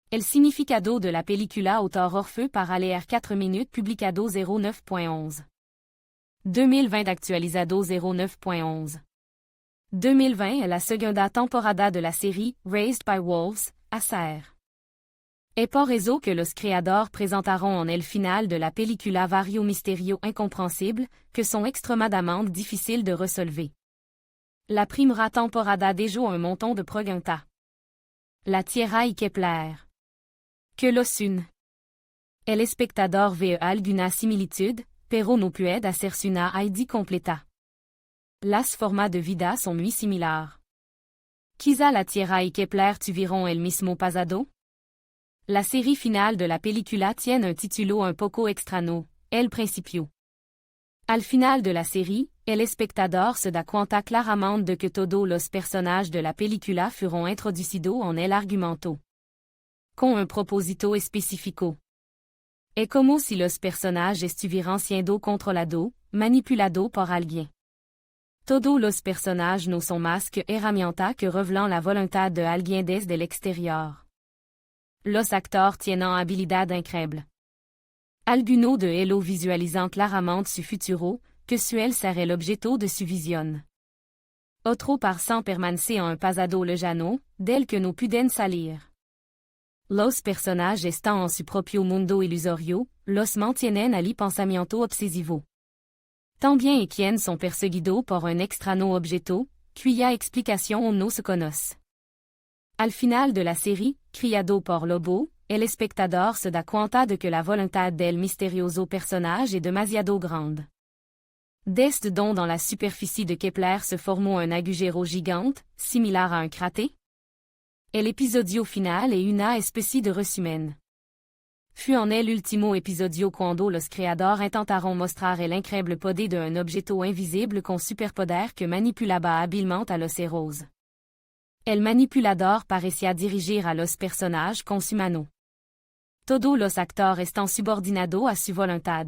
El significado de la película autor Orfeu para leer 4 minutes publicado 09.11. 2020 actualizado 09.11. 2020 est la segunda temporada de la série Raised by Wolves, a saber. Es por eso que los creadores presentaron en el final de la película varios misterios incompréhensibles que sont extremadament difficiles de resolver. La primera temporada dejó un montón de preguntas. La Tierra y Kepler. Que los une. El espectador ve alguna similitud, pero no puede hacerse una idea completa. Las formas de vida son muy similares. Quizá la Tierra y Kepler tuvieron el mismo pasado? La série finale de la película tiene un título un poco extraño, El Principio. Al final de la série, el espectador se da cuenta claramente de que todos los personajes de la película fueron introducidos en el argumento. Con un propósito específico. Es como si los personajes estuvieran siendo controlados, manipulados por alguien. Todos los personajes no son más que herramientas que revelan la voluntad de alguien desde el exterior. Los actores tienen habilidad increíble. Algunos de ellos visualizan claramente su futuro, que suele ser el objeto de su visión. Otros parecen permanecer en un pasado lejano, del que no pueden salir. Los personajes están en su propio mundo ilusorio, los mantienen al pensamiento obsesivo. También y quien son perseguidos por un extraño objeto, cuya explicación no se conoce. Al final de la série, criado por Lobo, el espectador se da cuenta de que la voluntad del misterioso personnage est demasiado grande. Desde donc dans la superficie de Kepler se formó un agujero gigante, similar à un cráter? El episodio final est una especie de resumen. Fut en el último episodio cuando los creadores intentaron mostrar el increíble poder de un objeto invisible con superpoder que manipulaba hábilmente a los héros. El manipulador parecía dirigir a los personajes con su mano. Todos los actores están subordinados a su voluntad.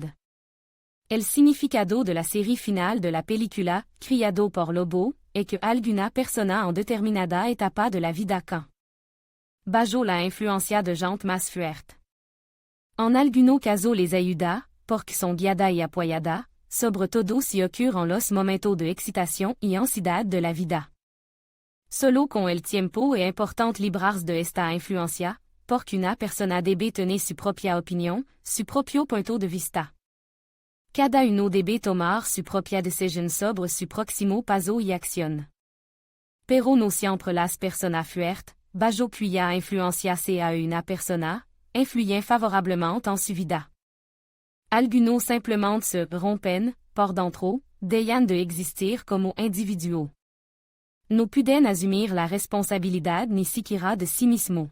El significado de la série finale de la película, criado por Lobo, est que alguna persona en determinada etapa de la vida can. Bajo la influencia de gente más fuerte. En alguno caso les ayuda, porque son guiada y apoyada, sobre todo si ocurre en los momentos de excitación y ansiedad de la vida. Solo con el tiempo es importante librarse de esta influencia, porque una persona debe tener su propia opinión, su propio punto de vista. Cada uno debe tomar su propia decisión sobre su próximo paso y acción. Pero no siempre las personas fuertes, bajo cuya influencia sea una persona, influyen favorablemente en su vida. Algunos simplement se rompen, por dentro, dejan de existir como individuos. No pueden asumir la responsabilidad ni siquiera de sí mismo.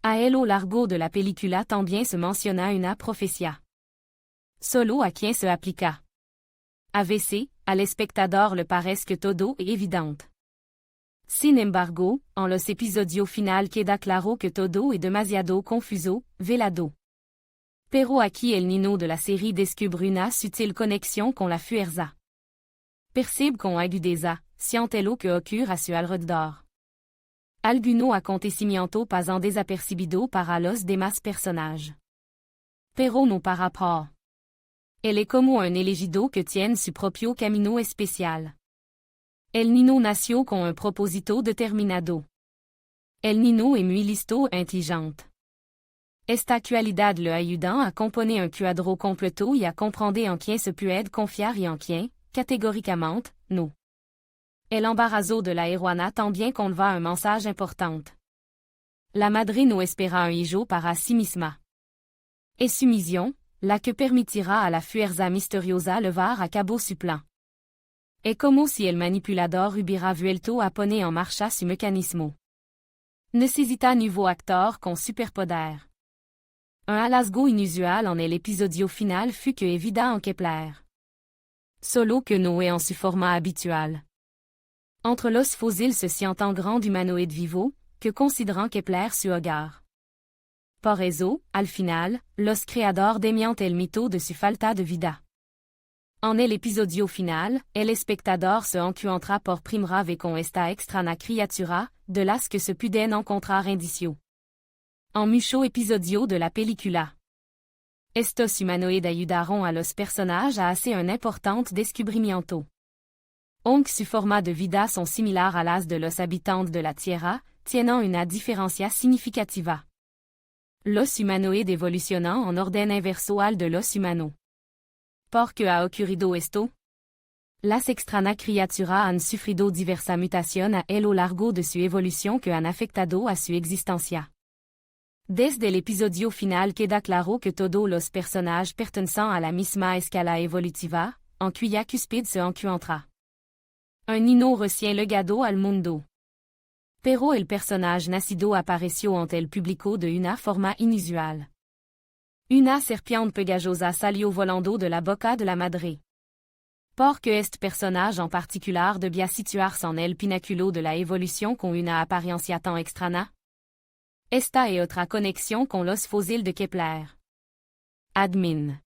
A lo largo de la película también se menciona una profecía. Solo a quien se aplica. A veces, al espectador le parece que todo es evidente. Sin embargo, en los episodios final queda claro que todo es demasiado confuso, velado. Pero aquí el niño de la série descubre una sutil conexión con la fuerza. Percebe con agudeza, siente lo que ocurre a su alrededor. Algunos acontecimientos pasan desapercibidos para los demás personajes. Pero no para Paul. Él es como un elegido que tiene su propio camino especial. El niño nació con un propósito determinado. El niño es muy listo e inteligente. Esta cualidad le ayuda a componer un cuadro completo y a comprender en quien se puede confiar y en quien, catégoriquement, no. El embarazo de la heroína también conlleva un mensaje importante. La madre no espera un hijo para sí misma. Es su misión, la que permitirá a la fuerza misteriosa llevar a cabo su plan. Es como si el manipulador hubiera vuelto a poner en marcha su mecanismo. Necesita nouveau actor con superpoder. Un hallazgo inusual en el episodio final fut que evita en Kepler. Solo que no es en su forma habitual. Entre los fossiles se sientan grand humanoïde vivo, que consideran Kepler su hogar. Por eso, al final, los creadores desmienten el mito de su falta de vida. En el episodio final, el espectador se encuentra por primera vez con esta extraña criatura, de las que se pueden encontrar indicios. En mucho episodio de la película. Estos humanoides ayudaron a los personajes a hacer un importante descubrimiento. Aunque su forma de vida son similares a las de los habitantes de la Tierra, tienen una diferencia significativa. Los humanoides evolucionan en orden inverso al de los humanos. ¿Por qué ha ocurrido esto? Las extrañas criaturas han sufrido diversas mutaciones a lo largo de su evolución que han afectado a su existencia. Desde el episodio final queda claro que todos los personajes pertenecen a la misma escala evolutiva, en cuya cúspide se encuentra un niño recién llegado al mundo. Pero el personaje nacido apareció ante el público de una forma inusual. Una serpiente pegajosa salió volando de la boca de la madre. Porque este personaje en particular debía situarse en el pináculo de la evolución con una apariencia tan extraña? Esta es otra conexión con los fósiles de Kepler. Admin.